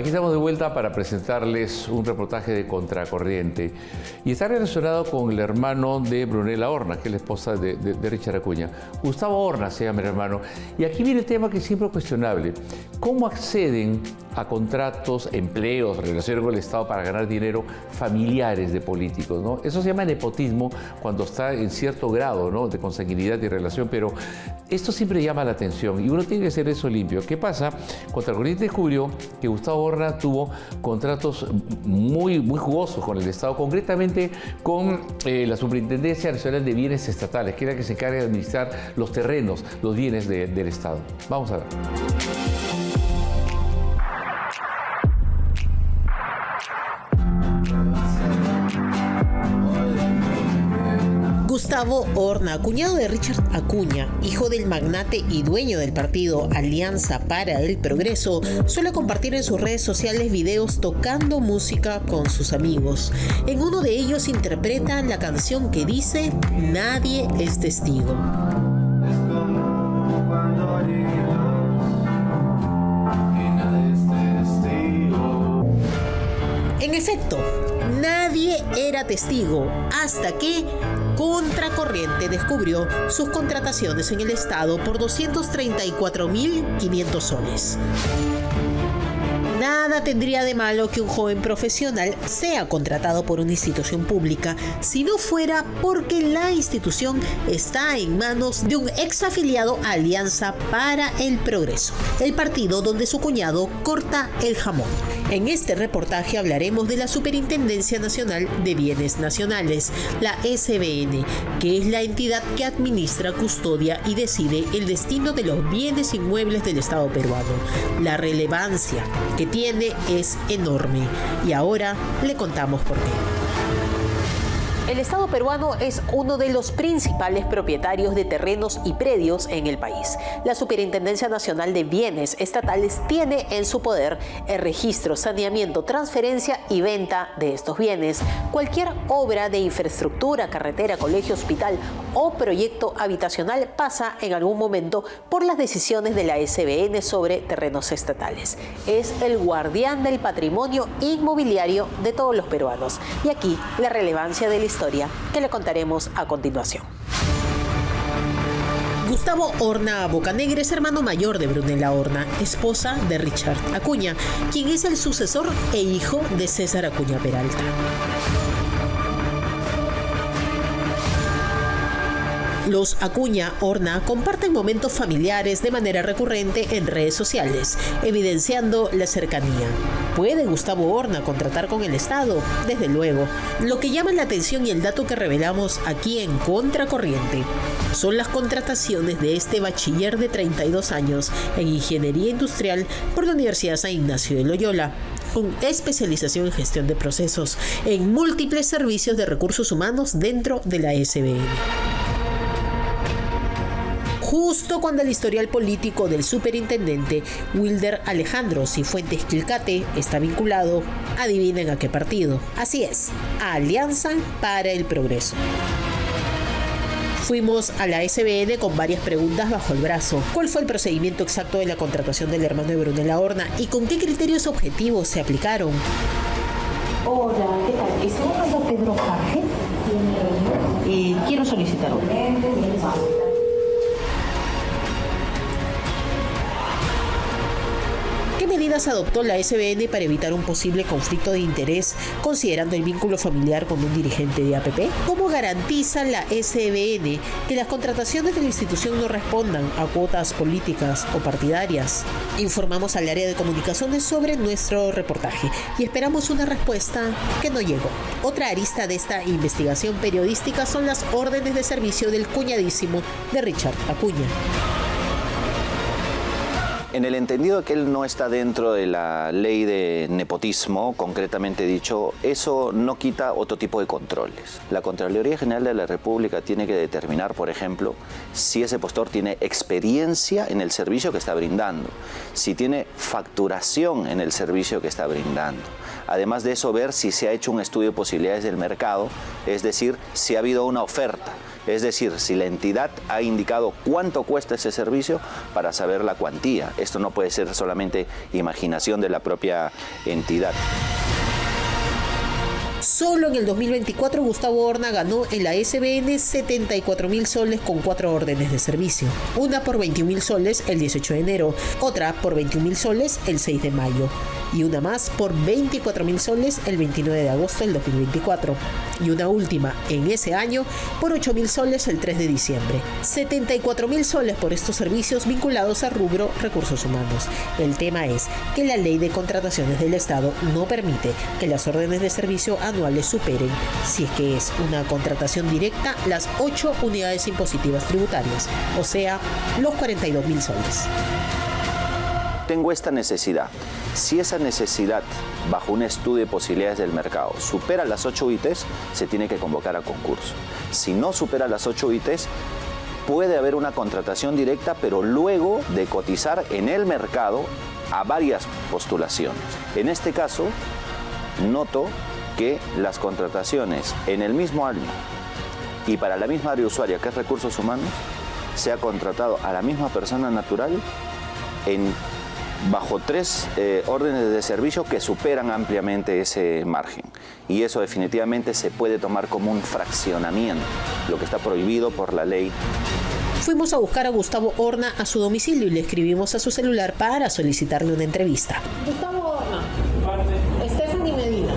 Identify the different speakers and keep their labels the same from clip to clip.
Speaker 1: Aquí estamos de vuelta para presentarles un reportaje de Contracorriente y está relacionado con el hermano de Brunella Horna, que es la esposa de Richard Acuña. Gustavo Horna se llama el hermano. Y aquí viene el tema que es siempre cuestionable. ¿Cómo acceden a contratos, empleos, relaciones con el Estado para ganar dinero familiares de políticos, ¿no? Eso se llama nepotismo cuando está en cierto grado, ¿no?, de consanguinidad y relación, pero esto siempre llama la atención y uno tiene que hacer eso limpio. ¿Qué pasa? Contracorriente descubrió que Gustavo Horna tuvo contratos muy jugosos con el Estado, concretamente con la Superintendencia Nacional de Bienes Estatales, que era la que se encarga de administrar los terrenos, los bienes del Estado. Vamos a ver.
Speaker 2: Gustavo Horna, cuñado de Richard Acuña, hijo del magnate y dueño del partido Alianza para el Progreso, suele compartir en sus redes sociales videos tocando música con sus amigos. En uno de ellos interpreta la canción que dice "Nadie es testigo". En efecto, nadie era testigo hasta que Contracorriente descubrió sus contrataciones en el Estado por 234.500 soles. Nada tendría de malo que un joven profesional sea contratado por una institución pública si no fuera porque la institución está en manos de un exafiliado a Alianza para el Progreso, el partido donde su cuñado corta el jamón. En este reportaje hablaremos de la Superintendencia Nacional de Bienes Nacionales, la SBN, que es la entidad que administra, custodia y decide el destino de los bienes inmuebles del Estado peruano. La relevancia que tiene es enorme y ahora le contamos por qué. El Estado peruano es uno de los principales propietarios de terrenos y predios en el país. La Superintendencia Nacional de Bienes Estatales tiene en su poder el registro, saneamiento, transferencia y venta de estos bienes. Cualquier obra de infraestructura, carretera, colegio, hospital o proyecto habitacional pasa en algún momento por las decisiones de la SBN sobre terrenos estatales. Es el guardián del patrimonio inmobiliario de todos los peruanos. Y aquí la relevancia de la historia que le contaremos a continuación. Gustavo Horna Bocanegra es hermano mayor de Brunella Horna, esposa de Richard Acuña, quien es el sucesor e hijo de César Acuña Peralta. Los Acuña Horna comparten momentos familiares de manera recurrente en redes sociales, evidenciando la cercanía. ¿Puede Gustavo Horna contratar con el Estado? Desde luego. Lo que llama la atención y el dato que revelamos aquí en Contracorriente son las contrataciones de este bachiller de 32 años en Ingeniería Industrial por la Universidad San Ignacio de Loyola, con especialización en gestión de procesos en múltiples servicios de recursos humanos dentro de la SBN. Justo cuando el historial político del superintendente Wilder Alejandro Cifuentes Quilcate está vinculado, adivinen a qué partido. Así es, a Alianza para el Progreso. Fuimos a la SBN con varias preguntas bajo el brazo. ¿Cuál fue el procedimiento exacto de la contratación del hermano de Brunella Horna y con qué criterios objetivos se aplicaron?
Speaker 3: Hola, ¿qué tal? ¿Está buscando a Pedro Jorge? Quiero solicitar uno.
Speaker 2: ¿Qué medidas adoptó la SBN para evitar un posible conflicto de interés, considerando el vínculo familiar con un dirigente de APP? ¿Cómo garantiza la SBN que las contrataciones de la institución no respondan a cuotas políticas o partidarias? Informamos al área de comunicaciones sobre nuestro reportaje y esperamos una respuesta que no llegó. Otra arista de esta investigación periodística son las órdenes de servicio del cuñadísimo de Richard Acuña.
Speaker 4: En el entendido que él no está dentro de la ley de nepotismo, concretamente dicho, eso no quita otro tipo de controles. La Contraloría General de la República tiene que determinar, por ejemplo, si ese postor tiene experiencia en el servicio que está brindando, si tiene facturación en el servicio que está brindando. Además de eso, ver si se ha hecho un estudio de posibilidades del mercado, es decir, si ha habido una oferta. Es decir, si la entidad ha indicado cuánto cuesta ese servicio para saber la cuantía. Esto no puede ser solamente imaginación de la propia entidad.
Speaker 2: Solo en el 2024 Gustavo Horna ganó en la SBN 74.000 soles con 4 órdenes de servicio. Una por 21.000 soles el 18 de enero, otra por 21.000 soles el 6 de mayo y una más por 24.000 soles el 29 de agosto del 2024 y una última en ese año por 8.000 soles el 3 de diciembre. 74.000 soles por estos servicios vinculados al rubro recursos humanos. El tema es que la ley de contrataciones del Estado no permite que las órdenes de servicio anuales superen, si es que es una contratación directa, las 8 unidades impositivas tributarias, o sea, los 42.000 soles.
Speaker 4: Tengo esta necesidad. Si esa necesidad, bajo un estudio de posibilidades del mercado, supera las 8 UITs, se tiene que convocar a concurso. Si no supera las 8 UITs, puede haber una contratación directa, pero luego de cotizar en el mercado a varias postulaciones. En este caso, noto que las contrataciones en el mismo año y para la misma área usuaria, que es recursos humanos, se ha contratado a la misma persona natural bajo 3 órdenes de servicio que superan ampliamente ese margen. Y eso definitivamente se puede tomar como un fraccionamiento, lo que está prohibido por la ley.
Speaker 2: Fuimos a buscar a Gustavo Horna a su domicilio y le escribimos a su celular para solicitarle una entrevista. Gustavo Horna, Stephanie Medina.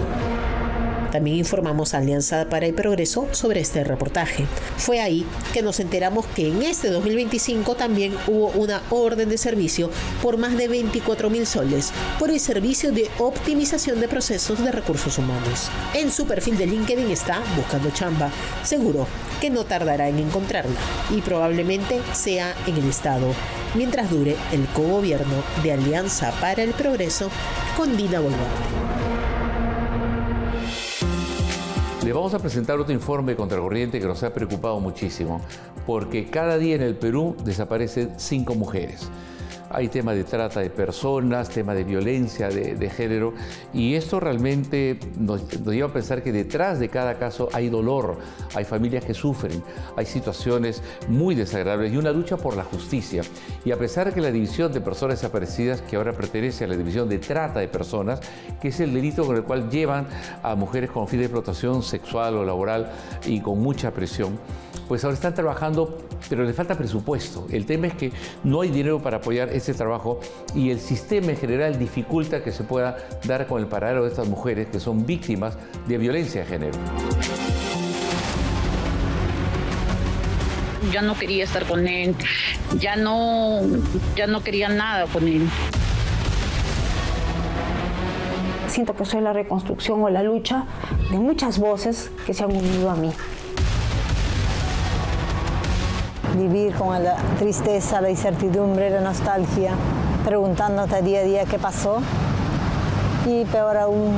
Speaker 2: También informamos a Alianza para el Progreso sobre este reportaje. Fue ahí que nos enteramos que en este 2025 también hubo una orden de servicio por más de 24.000 soles por el servicio de optimización de procesos de recursos humanos. En su perfil de LinkedIn está buscando chamba. Seguro que no tardará en encontrarla y probablemente sea en el Estado, mientras dure el cogobierno de Alianza para el Progreso con Dina Boluarte.
Speaker 1: Le vamos a presentar otro informe de Contracorriente que nos ha preocupado muchísimo, porque cada día en el Perú desaparecen 5 mujeres. Hay temas de trata de personas, temas de violencia de género, y esto realmente nos lleva a pensar que detrás de cada caso hay dolor, hay familias que sufren, hay situaciones muy desagradables y una lucha por la justicia. Y a pesar de que la División de Personas Desaparecidas, que ahora pertenece a la División de Trata de Personas, que es el delito con el cual llevan a mujeres con fin de explotación sexual o laboral y con mucha presión, pues ahora están trabajando, pero les falta presupuesto. El tema es que no hay dinero para apoyar ese trabajo y el sistema en general dificulta que se pueda dar con el paradero de estas mujeres que son víctimas de violencia de género.
Speaker 5: Ya no quería estar con él, ya no quería nada con él.
Speaker 6: Siento que soy la reconstrucción o la lucha de muchas voces que se han unido a mí. Vivir con la tristeza, la incertidumbre, la nostalgia, preguntándote día a día qué pasó y peor aún,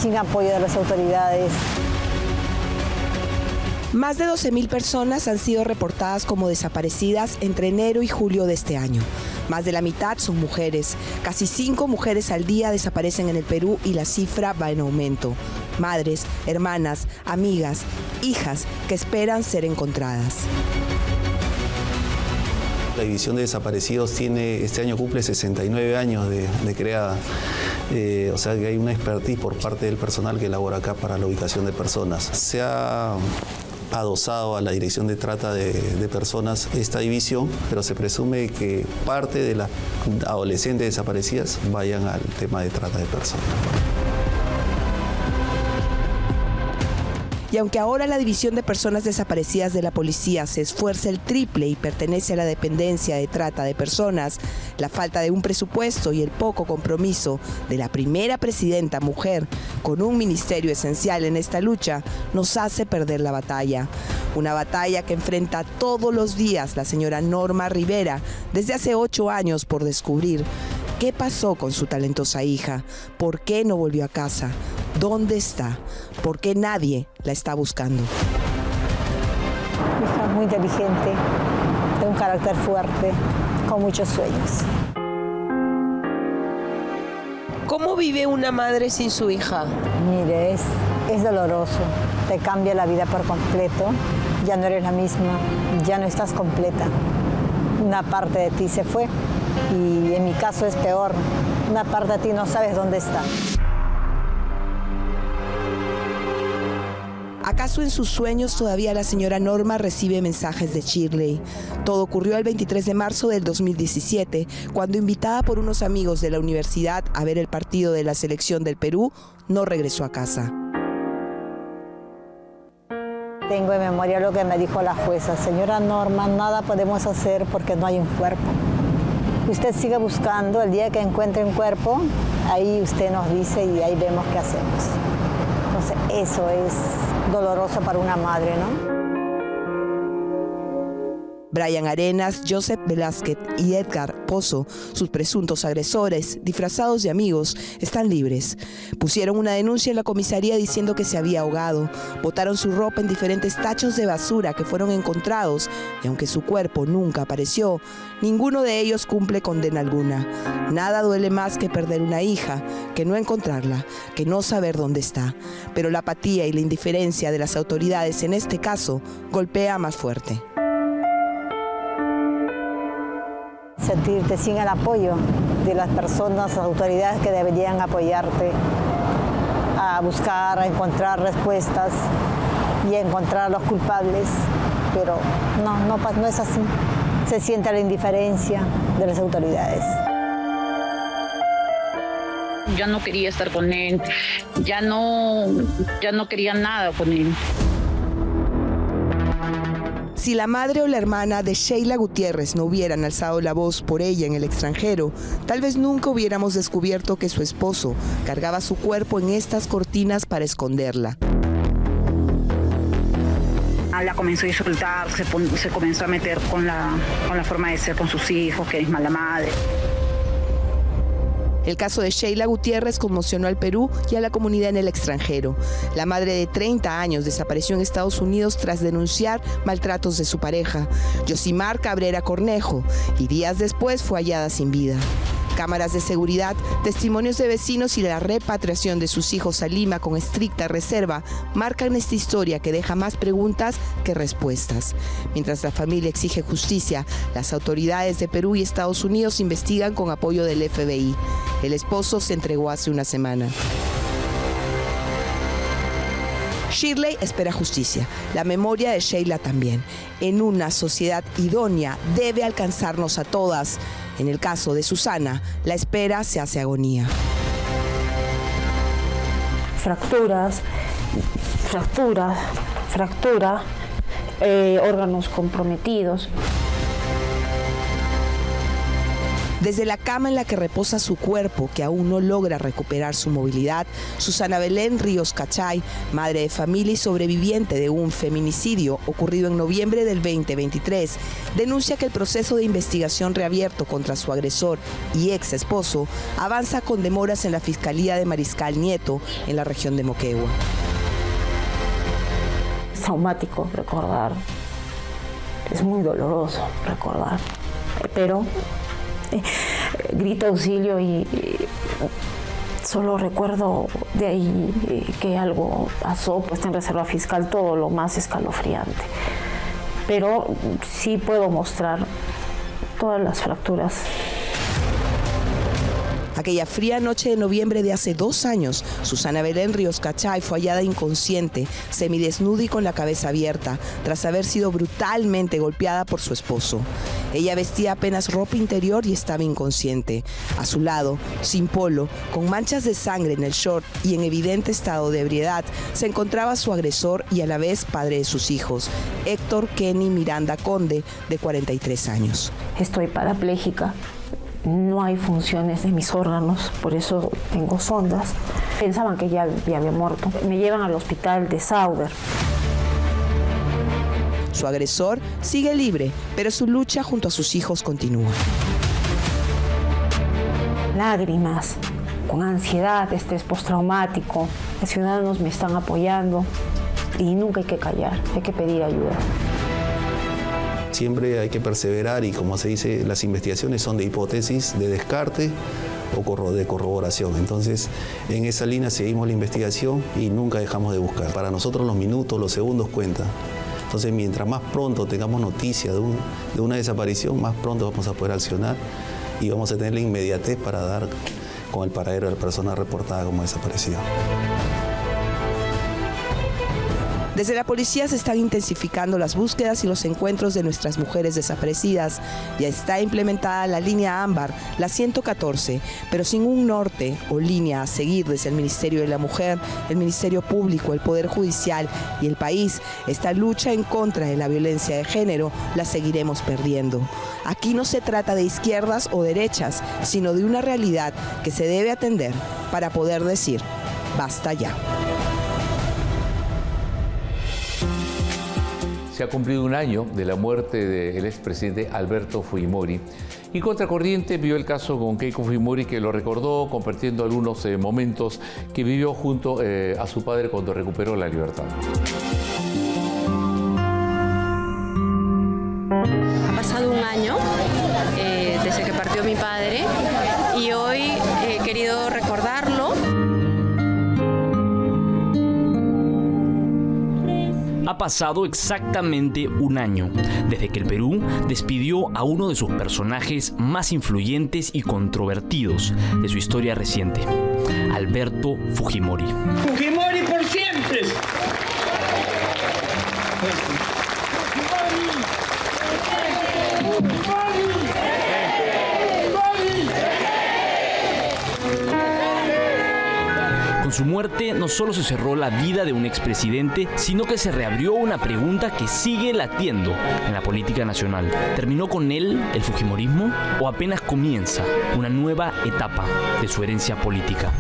Speaker 6: sin apoyo de las autoridades.
Speaker 7: Más de 12.000 personas han sido reportadas como desaparecidas entre enero y julio de este año. Más de la mitad son mujeres. Casi 5 mujeres al día desaparecen en el Perú y la cifra va en aumento. Madres, hermanas, amigas, hijas que esperan ser encontradas.
Speaker 8: La División de Desaparecidos este año cumple 69 años de creada. O sea que hay una expertise por parte del personal que labora acá para la ubicación de personas. Se ha adosado a la Dirección de Trata de Personas esta división, pero se presume que parte de las adolescentes desaparecidas vayan al tema de trata de personas.
Speaker 7: Y aunque ahora la División de Personas Desaparecidas de la Policía se esfuerza el triple y pertenece a la dependencia de trata de personas, la falta de un presupuesto y el poco compromiso de la primera presidenta mujer con un ministerio esencial en esta lucha nos hace perder la batalla. Una batalla que enfrenta todos los días la señora Norma Rivera desde hace 8 años por descubrir qué pasó con su talentosa hija, por qué no volvió a casa, dónde está, por qué nadie la está buscando.
Speaker 6: Mi hija es muy inteligente, de un carácter fuerte, con muchos sueños.
Speaker 9: ¿Cómo vive una madre sin su hija?
Speaker 6: Mire, es doloroso, te cambia la vida por completo. ya no eres la misma, ya no estás completa. Una parte de ti se fue y en mi caso es peor, una parte de ti no sabes dónde está.
Speaker 7: ¿Acaso en sus sueños todavía la señora Norma recibe mensajes de Shirley? Todo ocurrió el 23 de marzo del 2017, cuando invitada por unos amigos de la universidad a ver el partido de la selección del Perú, no regresó a casa.
Speaker 6: Tengo en memoria lo que me dijo la jueza. Señora Norma, nada podemos hacer porque no hay un cuerpo. Usted sigue buscando, el día que encuentre un cuerpo, ahí usted nos dice y ahí vemos qué hacemos. Entonces, eso es doloroso para una madre, ¿no?
Speaker 7: Brian Arenas, Joseph Velázquez y Edgar Pozo, sus presuntos agresores, disfrazados de amigos, están libres. Pusieron una denuncia en la comisaría diciendo que se había ahogado. Botaron su ropa en diferentes tachos de basura que fueron encontrados y aunque su cuerpo nunca apareció, ninguno de ellos cumple condena alguna. Nada duele más que perder una hija, que no encontrarla, que no saber dónde está. Pero la apatía y la indiferencia de las autoridades en este caso golpea más fuerte.
Speaker 6: Sentirte sin el apoyo de las personas, las autoridades que deberían apoyarte a buscar, a encontrar respuestas y a encontrar a los culpables, pero no es así. Se siente la indiferencia de las autoridades.
Speaker 5: Ya no quería estar con él, ya no quería nada con él.
Speaker 7: Si la madre o la hermana de Sheila Gutiérrez no hubieran alzado la voz por ella en el extranjero, tal vez nunca hubiéramos descubierto que su esposo cargaba su cuerpo en estas cortinas para esconderla.
Speaker 10: La comenzó a insultar, se comenzó a meter con la forma de ser con sus hijos, que es mala madre.
Speaker 7: El caso de Sheila Gutiérrez conmocionó al Perú y a la comunidad en el extranjero. La madre de 30 años desapareció en Estados Unidos tras denunciar maltratos de su pareja, Yosimar Cabrera Cornejo, y días después fue hallada sin vida. Cámaras de seguridad, testimonios de vecinos y la repatriación de sus hijos a Lima con estricta reserva marcan esta historia que deja más preguntas que respuestas. Mientras la familia exige justicia, las autoridades de Perú y Estados Unidos investigan con apoyo del FBI. El esposo se entregó hace una semana. Shirley espera justicia, la memoria de Sheila también. En una sociedad idónea debe alcanzarnos a todas. En el caso de Susana, la espera se hace agonía.
Speaker 3: Fractura, órganos comprometidos.
Speaker 7: Desde la cama en la que reposa su cuerpo, que aún no logra recuperar su movilidad, Susana Belén Ríos Cachay, madre de familia y sobreviviente de un feminicidio ocurrido en noviembre del 2023, denuncia que el proceso de investigación reabierto contra su agresor y ex esposo avanza con demoras en la Fiscalía de Mariscal Nieto, en la región de Moquegua.
Speaker 3: Es traumático recordar, es muy doloroso recordar, pero grito auxilio y solo recuerdo de ahí que algo pasó, pues en reserva fiscal todo lo más escalofriante. Pero sí puedo mostrar todas las fracturas.
Speaker 7: Aquella fría noche de noviembre de hace 2 años, Susana Belén Ríos Cachay fue hallada inconsciente, semidesnuda y con la cabeza abierta, tras haber sido brutalmente golpeada por su esposo. Ella vestía apenas ropa interior y estaba inconsciente. A su lado, sin polo, con manchas de sangre en el short y en evidente estado de ebriedad, se encontraba su agresor y a la vez padre de sus hijos, Héctor Kenny Miranda Conde, de 43 años.
Speaker 3: Estoy parapléjica. No hay funciones de mis órganos, por eso tengo sondas. Pensaban que ya había muerto. Me llevan al hospital de Sauber.
Speaker 7: Su agresor sigue libre, pero su lucha junto a sus hijos continúa.
Speaker 3: Lágrimas, con ansiedad, estrés postraumático. Los ciudadanos me están apoyando y nunca hay que callar, hay que pedir ayuda.
Speaker 8: Siempre hay que perseverar y, como se dice, las investigaciones son de hipótesis, de descarte o de corroboración. Entonces, en esa línea seguimos la investigación y nunca dejamos de buscar. Para nosotros los minutos, los segundos cuentan. Entonces, mientras más pronto tengamos noticia de una desaparición, más pronto vamos a poder accionar y vamos a tener la inmediatez para dar con el paradero de la persona reportada como desaparecida.
Speaker 7: Desde la policía se están intensificando las búsquedas y los encuentros de nuestras mujeres desaparecidas. Ya está implementada la línea ámbar, la 114, pero sin un norte o línea a seguir desde el Ministerio de la Mujer, el Ministerio Público, el Poder Judicial y el país. Esta lucha en contra de la violencia de género la seguiremos perdiendo. Aquí no se trata de izquierdas o derechas, sino de una realidad que se debe atender para poder decir, basta ya.
Speaker 1: Se ha cumplido un año de la muerte del expresidente Alberto Fujimori y Contracorriente vio el caso con Keiko Fujimori, que lo recordó compartiendo algunos momentos que vivió junto a su padre cuando recuperó la libertad.
Speaker 11: Ha pasado un año desde que partió mi padre y hoy he querido recordarlo.
Speaker 12: Ha pasado exactamente un año desde que el Perú despidió a uno de sus personajes más influyentes y controvertidos de su historia reciente, Alberto Fujimori.
Speaker 13: ¡Fujimori por siempre!
Speaker 12: Con su muerte no solo se cerró la vida de un expresidente, sino que se reabrió una pregunta que sigue latiendo en la política nacional. ¿Terminó con él el fujimorismo o apenas comienza una nueva etapa de su herencia política?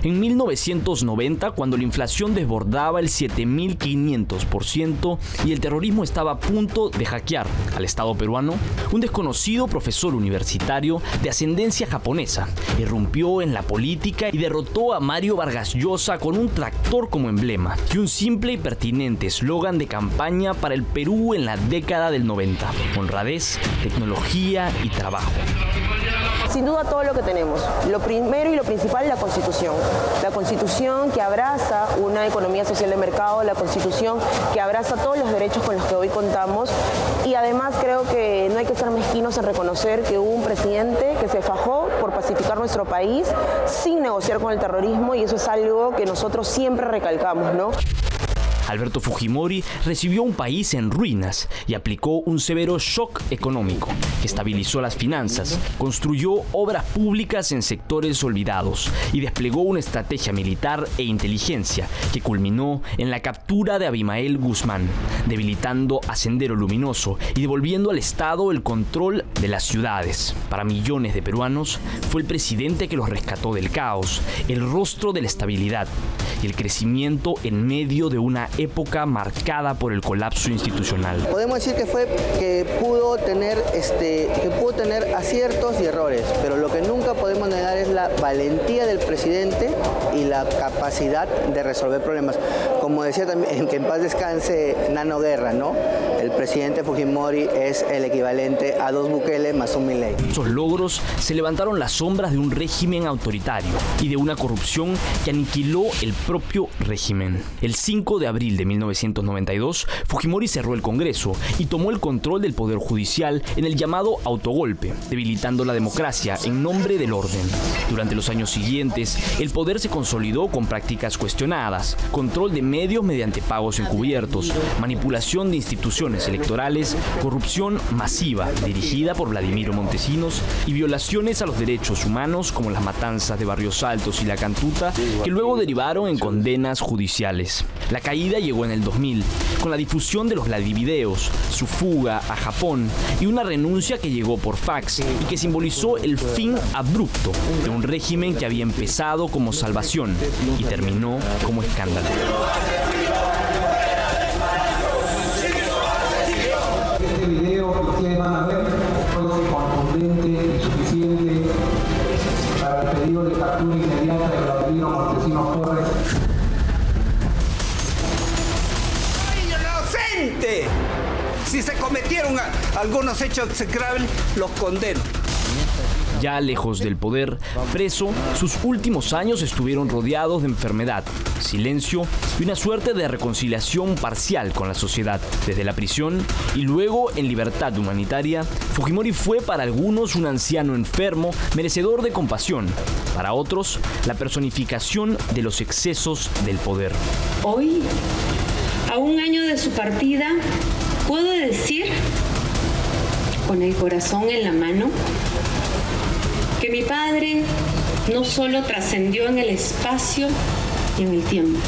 Speaker 12: En 1990, cuando la inflación desbordaba el 7.500% y el terrorismo estaba a punto de hackear al Estado peruano, un desconocido profesor universitario de ascendencia japonesa irrumpió en la política y derrotó a Mario Vargas Llosa con un tractor como emblema y un simple y pertinente eslogan de campaña para el Perú en la década del 90: honradez, tecnología y trabajo.
Speaker 14: Sin duda todo lo que tenemos. Lo primero y lo principal, la Constitución. La Constitución que abraza una economía social de mercado, la Constitución que abraza todos los derechos con los que hoy contamos. Y además creo que no hay que ser mezquinos en reconocer que hubo un presidente que se fajó por pacificar nuestro país sin negociar con el terrorismo, y eso es algo que nosotros siempre recalcamos, ¿no?
Speaker 12: Alberto Fujimori recibió un país en ruinas y aplicó un severo shock económico que estabilizó las finanzas, construyó obras públicas en sectores olvidados y desplegó una estrategia militar e inteligencia que culminó en la captura de Abimael Guzmán, debilitando a Sendero Luminoso y devolviendo al Estado el control de las ciudades. Para millones de peruanos, fue el presidente que los rescató del caos, el rostro de la estabilidad y el crecimiento en medio de una época marcada por el colapso institucional.
Speaker 15: Podemos decir que pudo tener aciertos y errores, pero lo que nunca podemos negar es la valentía del presidente y la capacidad de resolver problemas. Como decía también, que en paz descanse Nano Guerra, ¿no? El presidente Fujimori es el equivalente a 2 Bukele más un Milei.
Speaker 12: Esos logros se levantaron las sombras de un régimen autoritario y de una corrupción que aniquiló el propio régimen. El 5 de abril de 1992, Fujimori cerró el Congreso y tomó el control del Poder Judicial en el llamado autogolpe, debilitando la democracia en nombre del orden. Durante los años siguientes, el poder se consolidó con prácticas cuestionadas, control de medios mediante pagos encubiertos, manipulación de instituciones electorales, corrupción masiva dirigida por Vladimiro Montesinos y violaciones a los derechos humanos como las matanzas de Barrios Altos y La Cantuta, que luego derivaron en condenas judiciales. La caída llegó en el 2000, con la difusión de los Vladivideos, su fuga a Japón y una renuncia que llegó por fax y que simbolizó el fin abrupto de un régimen que había empezado como salvación y terminó como escándalo.
Speaker 16: Este video que ustedes van a ver fue contundente y suficiente para el pedido de captura inmediata de Vladimiro Montesinos Torres.
Speaker 13: Si se cometieron algunos hechos execrables, los condeno.
Speaker 12: Ya lejos del poder, preso, sus últimos años estuvieron rodeados de enfermedad, silencio y una suerte de reconciliación parcial con la sociedad. Desde la prisión y luego en libertad humanitaria, Fujimori fue para algunos un anciano enfermo, merecedor de compasión. Para otros, la personificación de los excesos del poder.
Speaker 17: Hoy, a un año de su partida, puedo decir, con el corazón en la mano, que mi padre no solo trascendió en el espacio y en el tiempo.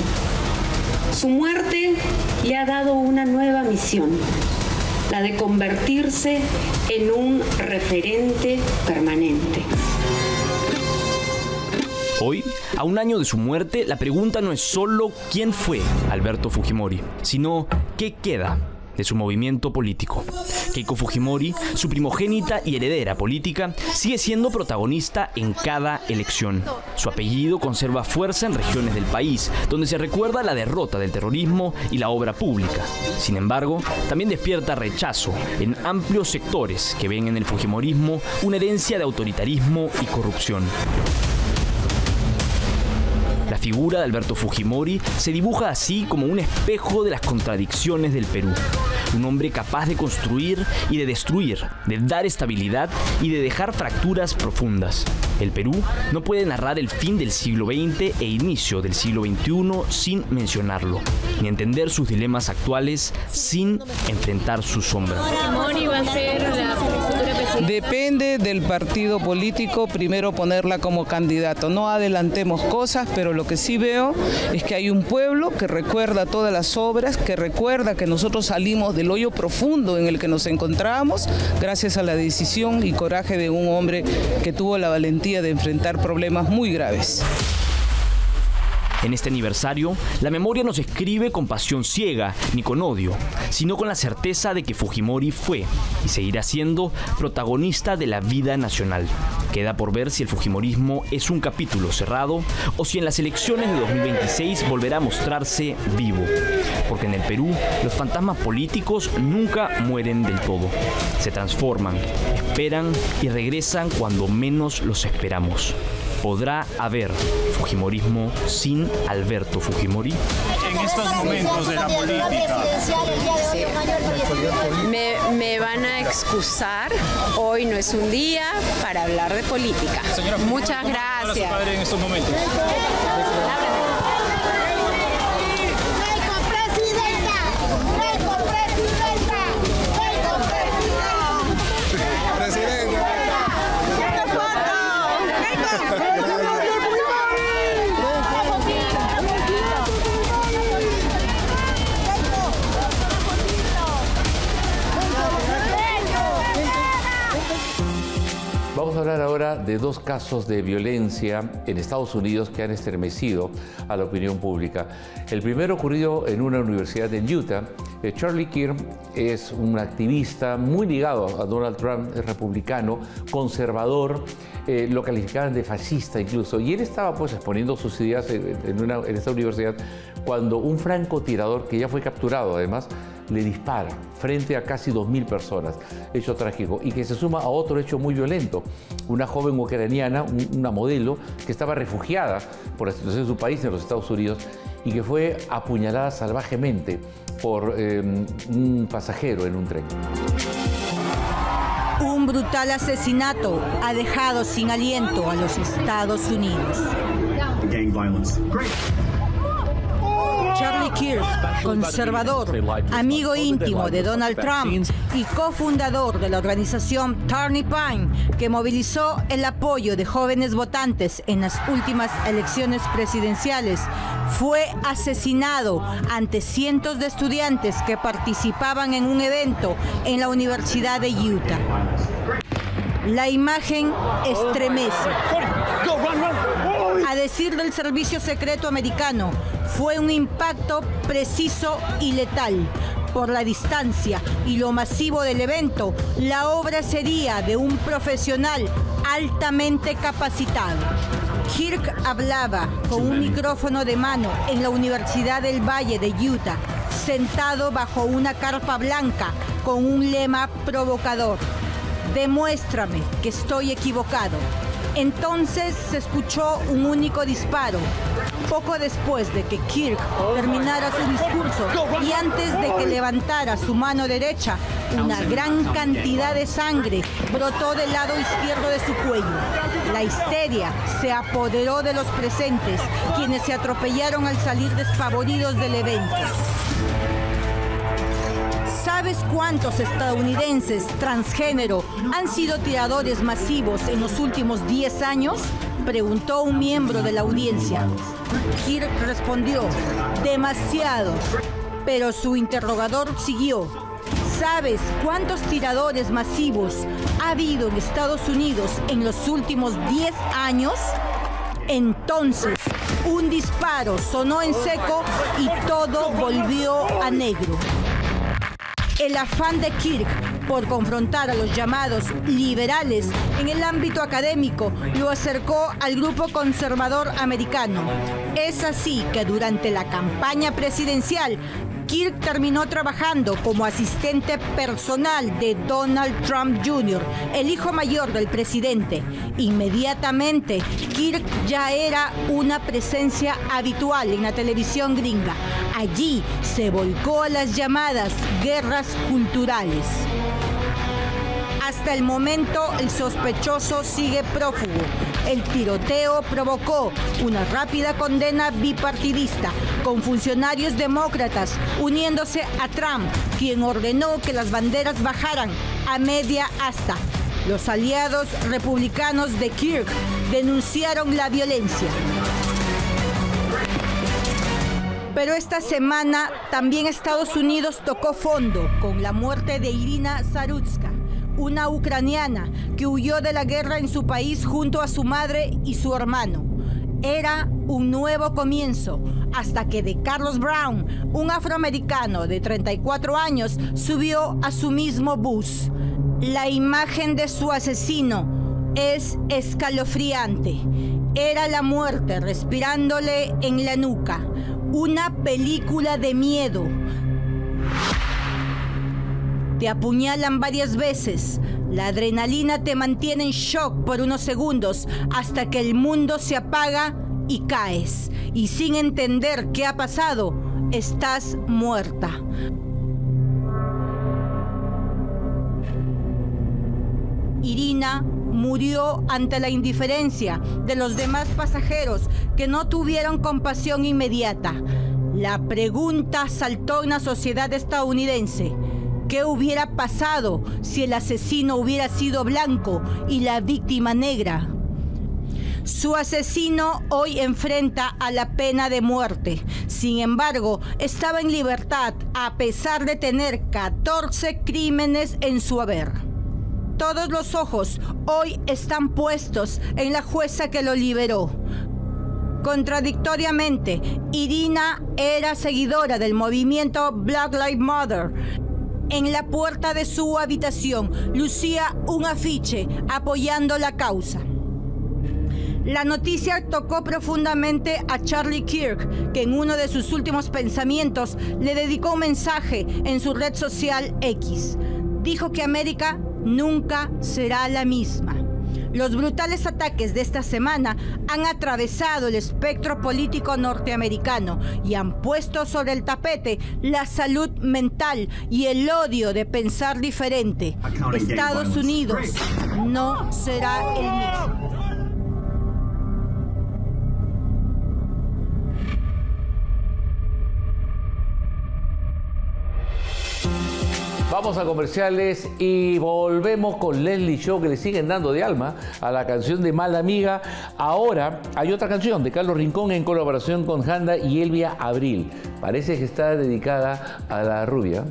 Speaker 17: Su muerte le ha dado una nueva misión, la de convertirse en un referente permanente.
Speaker 12: Hoy, a un año de su muerte, la pregunta no es solo quién fue Alberto Fujimori, sino qué queda de su movimiento político. Keiko Fujimori, su primogénita y heredera política, sigue siendo protagonista en cada elección. Su apellido conserva fuerza en regiones del país, donde se recuerda la derrota del terrorismo y la obra pública. Sin embargo, también despierta rechazo en amplios sectores que ven en el fujimorismo una herencia de autoritarismo y corrupción. La figura de Alberto Fujimori se dibuja así como un espejo de las contradicciones del Perú. Un hombre capaz de construir y de destruir, de dar estabilidad y de dejar fracturas profundas. El Perú no puede narrar el fin del siglo XX e inicio del siglo XXI sin mencionarlo, ni entender sus dilemas actuales sin enfrentar su sombra.
Speaker 17: Fujimori va a ser la futura presidenta.
Speaker 18: Depende del partido político primero ponerla como candidato. No adelantemos cosas, pero lo que sí veo es que hay un pueblo que recuerda todas las obras, que recuerda que nosotros salimos del hoyo profundo en el que nos encontrábamos gracias a la decisión y coraje de un hombre que tuvo la valentía de enfrentar problemas muy graves.
Speaker 12: En este aniversario, la memoria nos escribe con pasión ciega, ni con odio, sino con la certeza de que Fujimori fue y seguirá siendo protagonista de la vida nacional. Queda por ver si el fujimorismo es un capítulo cerrado o si en las elecciones de 2026 volverá a mostrarse vivo. Porque en el Perú, los fantasmas políticos nunca mueren del todo. Se transforman, esperan y regresan cuando menos los esperamos. ¿Podrá haber fujimorismo sin Alberto Fujimori?
Speaker 19: En estos momentos de la política.
Speaker 11: Me van a excusar, hoy no es un día para hablar de política.
Speaker 19: Señora,
Speaker 11: muchas gracias.
Speaker 19: Su padre en estos momentos.
Speaker 1: Vamos a hablar ahora de dos casos de violencia en Estados Unidos que han estremecido a la opinión pública. El primero ocurrido en una universidad en Utah. Charlie Kirk es un activista muy ligado a Donald Trump, es republicano, conservador, lo calificaban de fascista incluso, y él estaba pues exponiendo sus ideas en esta universidad cuando un francotirador, que ya fue capturado además, le dispara frente a casi 2.000 personas, hecho trágico, y que se suma a otro hecho muy violento. Una joven ucraniana, una modelo, que estaba refugiada por la situación de su país en los Estados Unidos y que fue apuñalada salvajemente por un pasajero en un tren.
Speaker 20: Un brutal asesinato ha dejado sin aliento a los Estados Unidos.
Speaker 19: Gang violence.
Speaker 20: Charlie Kirk, conservador, amigo íntimo de Donald Trump y cofundador de la organización Turning Point, que movilizó el apoyo de jóvenes votantes en las últimas elecciones presidenciales, fue asesinado ante cientos de estudiantes que participaban en un evento en la Universidad de Utah. La imagen estremece. A decir del Servicio Secreto Americano, fue un impacto preciso y letal. Por la distancia y lo masivo del evento, la obra sería de un profesional altamente capacitado. Kirk hablaba con un micrófono de mano en la Universidad del Valle de Utah, sentado bajo una carpa blanca con un lema provocador: demuéstrame que estoy equivocado. Entonces se escuchó un único disparo. Poco después de que Kirk terminara su discurso y antes de que levantara su mano derecha, una gran cantidad de sangre brotó del lado izquierdo de su cuello. La histeria se apoderó de los presentes, quienes se atropellaron al salir despavoridos del evento. ¿Sabes cuántos estadounidenses transgénero han sido tiradores masivos en los últimos 10 años? Preguntó un miembro de la audiencia. Kirk respondió: demasiados. Pero su interrogador siguió: ¿sabes cuántos tiradores masivos ha habido en Estados Unidos en los últimos 10 años? Entonces, un disparo sonó en seco y todo volvió a negro. El afán de Kirk por confrontar a los llamados liberales en el ámbito académico lo acercó al grupo conservador americano. Es así que durante la campaña presidencial, Kirk terminó trabajando como asistente personal de Donald Trump Jr., el hijo mayor del presidente. Inmediatamente, Kirk ya era una presencia habitual en la televisión gringa. Allí se volcó a las llamadas guerras culturales. Hasta el momento, el sospechoso sigue prófugo. El tiroteo provocó una rápida condena bipartidista, con funcionarios demócratas uniéndose a Trump, quien ordenó que las banderas bajaran a media asta. Los aliados republicanos de Kirk denunciaron la violencia. Pero esta semana también Estados Unidos tocó fondo con la muerte de Irina Zarutska, una ucraniana que huyó de la guerra en su país junto a su madre y su hermano. Era un nuevo comienzo, hasta que de Carlos Brown, un afroamericano de 34 años, subió a su mismo bus. La imagen de su asesino es escalofriante. Era la muerte respirándole en la nuca. Una película de miedo. Te apuñalan varias veces. La adrenalina te mantiene en shock por unos segundos hasta que el mundo se apaga y caes. Y sin entender qué ha pasado, estás muerta. Irina murió ante la indiferencia de los demás pasajeros que no tuvieron compasión inmediata. La pregunta saltó en la sociedad estadounidense: ¿qué hubiera pasado si el asesino hubiera sido blanco y la víctima negra? Su asesino hoy enfrenta a la pena de muerte. Sin embargo, estaba en libertad a pesar de tener 14 crímenes en su haber. Todos los ojos hoy están puestos en la jueza que lo liberó. Contradictoriamente, Irina era seguidora del movimiento Black Lives Matter. En la puerta de su habitación lucía un afiche apoyando la causa. La noticia tocó profundamente a Charlie Kirk, que en uno de sus últimos pensamientos le dedicó un mensaje en su red social X. Dijo que América nunca será la misma. Los brutales ataques de esta semana han atravesado el espectro político norteamericano y han puesto sobre el tapete la salud mental y el odio de pensar diferente. Estados Unidos no será el mismo.
Speaker 1: Vamos a comerciales y volvemos con Leslie Shaw, que le siguen dando de alma a la canción de Mala Amiga. Ahora hay otra canción de Carlos Rincón en colaboración con Janda y Elvia Abril. Parece que está dedicada a la rubia.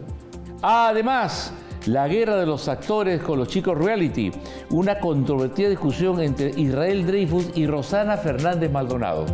Speaker 1: Además, la guerra de los actores con los chicos reality. Una controvertida discusión entre Israel Dreyfus y Rosana Fernández Maldonado.